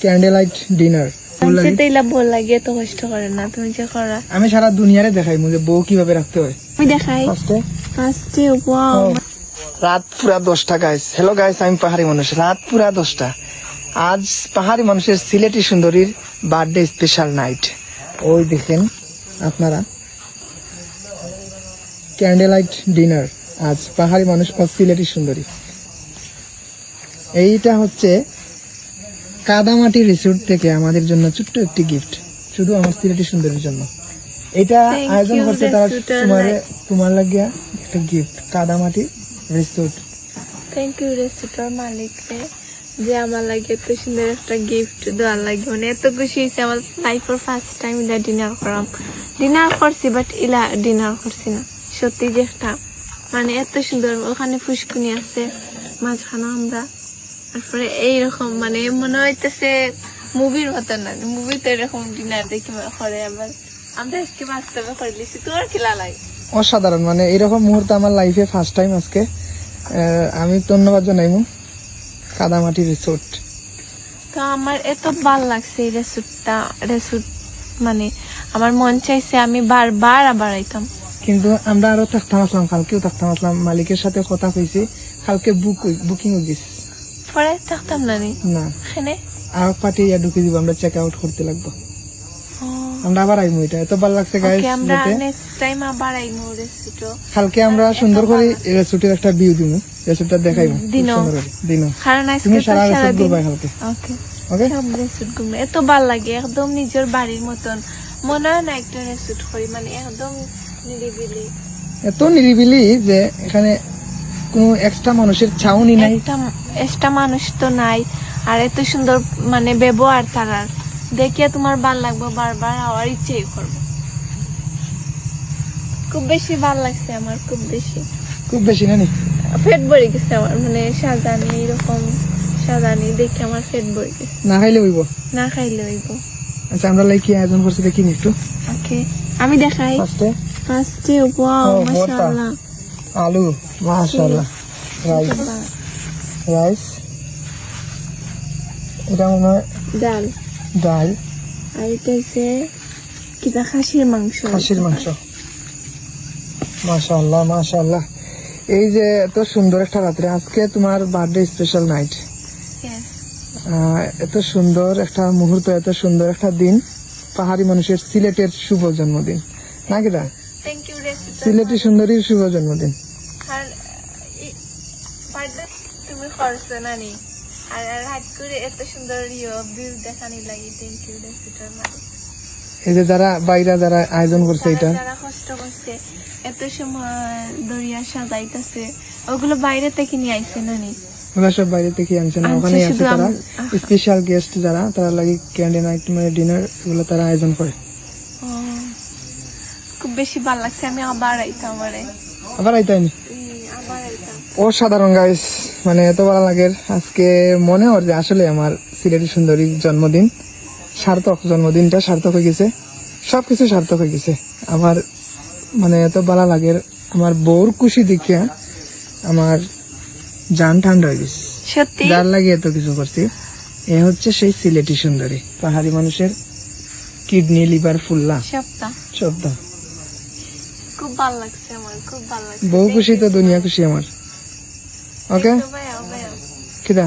Candle light dinner. বল লাগে এত কষ্ট করে না তুমি যে করা। আমি সারা দুনিয়ারে দেখাই মুঝে বউ কিভাবে রাখতে হয়। আমি দেখাই ফার্স্টে ওয়াও রাত পুরা 10টা গাইস। হ্যালো গাইস, আমি পাহাড়ি মানুষ। রাত পুরা 10টা। আজ পাহাড়ি মানুষের সিলেটি সুন্দরীর বার্থডে স্পেশাল নাইট। ওই দেখেন আপনারা ক্যান্ডেল লাইট ডিনার। আজ পাহাড়ি মানুষ ও সিলেটি সুন্দরী। এইটা হচ্ছে কাদামাটি রিসোর্ট থেকে আমাদের জন্য ছোট্ট একটি গিফট, শুধু আমার সিলেটি সুন্দরীর জন্য। এটা আয়োজন করছে তারা তোমার লাগিয়া একটা গিফট, কাদামাটি রিসোর্ট। থ্যাংক ইউ রেস্টুরেন্টের মালিককে যে আমার লাগে এত সুন্দর একটা গিফট দেওয়ার লাগে। মানে এত খুশি হয়েছে আমার লাইফের ফার্স্ট টাইম ইলা ডিনার করাম। ডিনার করছি বাট ইলা ডিনার করছি না। সত্যি যে একটা মানে এত সুন্দর, ওখানে ফুসকুনি আছে মাঝখানে আমরা, তারপরে এইরকম মানে মনে হইতেছে মুভির মতো না। মুভিতে এরকম ডিনার দেখি করে, আবার আমরা আজকে বাস্তবে করে দিচ্ছি। তোর খেলা লাগে অসাধারণ, মানে এরকম মুহূর্ত আমার লাইফে ফার্স্ট টাইম আজকে। আমি ধন্যবাদ জানাইমু কাদামাটি রিসোর্ট। তো আমার এত ভাল লাগছে এই রিসোর্ট মানে আমার মন চাইছে আমি বারবার আবার আইতাম। কিন্তু আমরা আরো থাকতাম আসলাম, কালকেও থাকতাম আসলাম, মালিকের সাথে কথা কইছি, কালকে বুকিং হয়ে গেছে। পরে থাকতাম না না এখানে আর পার্টি ঢুকে দিব, আমরা চেক আউট করতে লাগবো। আমরা আবার আইমু, এটা এত ভালো লাগছে গাইস। আমরা নেক্সট টাইম আবার আইমু রিসোর্ট। কালকে আমরা সুন্দর করে রিসোর্টের একটা ভিউ দিমু, রিসোর্টটা দেখাইমু দিনো। কারণ আজকে তুমি সারা রিসোর্ট ঘুরবা কালকে। ওকে ওকে, সব রিসোর্ট ঘুরবে, এত ভালো লাগে একদম নিজের বাড়ির মতন মনে হয় না একটা রিসোর্ট করি, মানে একদম নিরিবিলি। এত নিরিবিলি যে এখানে কোনো এক্সট্রা মানুষের ছাউনি নাই, একটা মানুষ তো নাই। আর এত সুন্দর মানে ব্যবহার তারার দেখিয়ে তোমার ভাল লাগবে, বারবার আবার ইচ্ছেই করবো। খুব বেশি ভাল লাগছে আমার, খুব বেশি না নি পেট ভরে গেছে আমার, মানে সাজানি এরকম সাজানি দেখে আমার পেট ভরে গেছে। না খাইলে হইব, না খাইলে হইব। আচ্ছা আমরা লাইক কি আয়োজন করছি দেখি একটু। ওকে আমি দেখাই ফার্স্টে ওয়াও মাশাআল্লাহ, আলু মাশাআল্লাহ, রাইস, এটা মনে হয় ডাল, আর এটা হচ্ছে কিটা খাসির মাংস। মাশাআল্লাহ। এই যে এত সুন্দর একটা রাত্রে, আজকে তোমার বার্থডে স্পেশাল নাইট। এত সুন্দর একটা মুহূর্ত, এত সুন্দর একটা দিন, পাহাড়ি মানুষের সিলেটের শুভ জন্মদিন নাকি দা? সিলেটি সুন্দরীর শুভ জন্মদিন। তুমি করছো নানি আর হাত করে এত সুন্দর ভিউ দেখানি লাগে। থ্যাংক ইউ রেস্টুরেন্টের মালিক। এই যে যারা আয়োজন করছে, এটা যারা কষ্ট করছে এত সময় দরিয়া সাজাইতেছে, ওগুলো বাইরে থেকে নিয়ে আইছে নানি, ওরা সব বাইরে থেকে আনছে না, ওখানে আছে তারা স্পেশাল গেস্ট যারা, তারা লাগে ক্যান্ডেল নাইট মানে ডিনার এগুলো তারা আয়োজন করে। খুব বেশি ভালো লাগছে, আমি আবার আইতাম। অসাধারণ গাইস, মানে এত ভালো লাগে আজকে। মনে হয় যে আসলে আমার সিলেটি সুন্দরীর জন্মদিন সার্থক, জন্মদিনটা সার্থক হয়ে গেছে, সবকিছু সার্থক হয়ে গেছে আমার। মানে এত ভালো লাগে, আমার বউর খুশি দেখে আমার জান ঠান্ডা হয়ে গেছে। যার লাগে এত কিছু করছি, এ হচ্ছে সেই সিলেটি সুন্দরী, পাহাড়ি মানুষের কিডনি লিভার ফুল্লা সবটা। খুব ভালো লাগছে আমার, খুব ভালো লাগছে। বউ খুশি তো দুনিয়া খুশি আমার। ওকে কিদা,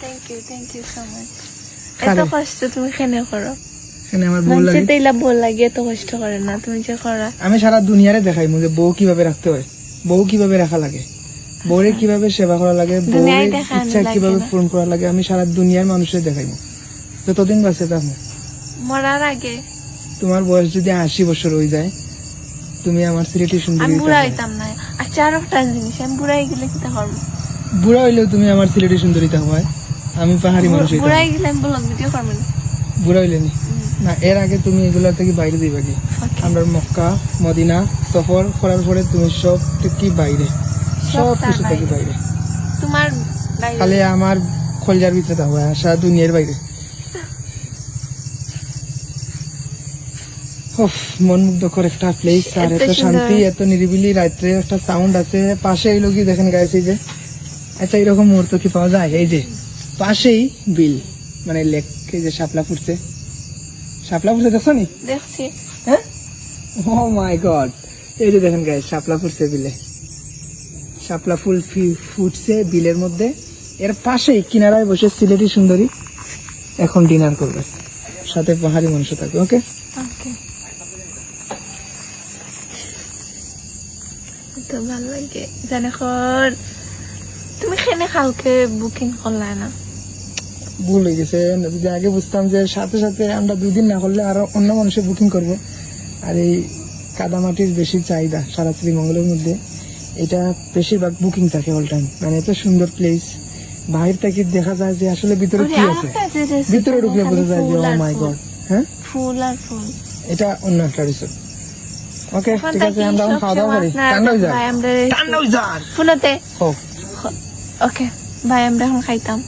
থ্যাংক ইউ সো মাচ। এত কষ্ট তুমি কেন করো? আমার বউ লাগে বল লাগে এত কষ্ট করে না তুমি যে করা। আমি সারা দুনিয়ারে দেখাই মুঝে বউ কিভাবে রাখতে হয়, বউ কিভাবে রাখা লাগে, বউরে কিভাবে সেবা করা লাগে, বউয়ের ইচ্ছা কিভাবে পূরণ করা লাগে, আমি সারা দুনিয়ার মানুষের দেখাইবো যতদিন বাঁচে থাকবো। মরার আগে তোমার বয়স যদি 80 বছর হয়ে যায়, তুমি আমার সিলেটি সুন্দরী। আমি বুড়া হইতাম না। আচ্ছা আর একটা জিনিস, আমি বুড়া হয়ে গেলে কি করবো? বুড়া হইলেও তুমি আমার সিলেটি সুন্দরী থাকবে, আমি পাহাড়ি মানুষ। বুড়া হয়ে গেলে আমি ব্লগ ভিডিও করবো না। বুড়া হইলে না, এর আগে তুমি এগুলা থেকে বাইরে দিবা কি? আমরা মক্কা মদিনা সফর করার পরে তুমি সব থেকে বাইরে, সব কিছু থেকে বাইরে, তোমার খালি আমার খলজার ভিতরে থাকবে, সারা দুনিয়ার বাইরে। মন মুগ্ধকর একটা প্লেস, আর এত শান্তি, এত নিরিবিলি, রাত্রে একটা সাউন্ড আছে পাশে। এই লোকই দেখেন গাইছে যে, আচ্ছা এরকম মুহূর্ত কি পাওয়া যায়? এই যে পাশেই বিল, মানে লেকে যে শাপলা ফুটছে দেখছো নি? দেখছি। হ্যাঁ, ও মাই গড, এই যে দেখেন গাইস, শাপলা ফুটছে বিলে, শাপলা ফুল ফুটছে বিলের মধ্যে। এর পাশেই কিনারায় বসে সিলেটি সুন্দরী এখন ডিনার করবে, সাথে পাহাড়ি মাংস থাকবে। ওকে, ওকে, তো ভালো লাগে জানে খর। তুমি খেনে কালকে বুকিং করলে না? ভুল হয়ে গেছে। যদি আগে বুঝতাম যে সাথে সাথে আমরা 2 দিন না করলে আরো অন্য মানুষের বুকিং করব। আর এই কাদামাটির বেশি চাহিদা সারা শ্রীমঙ্গলের মধ্যে, এটা বেশিরভাগ বুকিং থাকে অল টাইম। মানে এত সুন্দর প্লেস, বাইরে থেকে দেখা যায় যে আসলে ভিতরে কি আছে, ভিতরে ঢুকলে বোঝা যায় যে ও মাই গড। হ্যাঁ, ফুল আর ফুল। এটা অন্য একটা রিসোর্ট। ওকে, ঠিক আছে, আমরা এখন খাওয়া দাওয়া করি। ঠান্ডা হয়ে যায়, ঠান্ডা হয়ে যায়। ফুলতে। হোক, ওকে, ভাই আমরা এখন খাইতাম।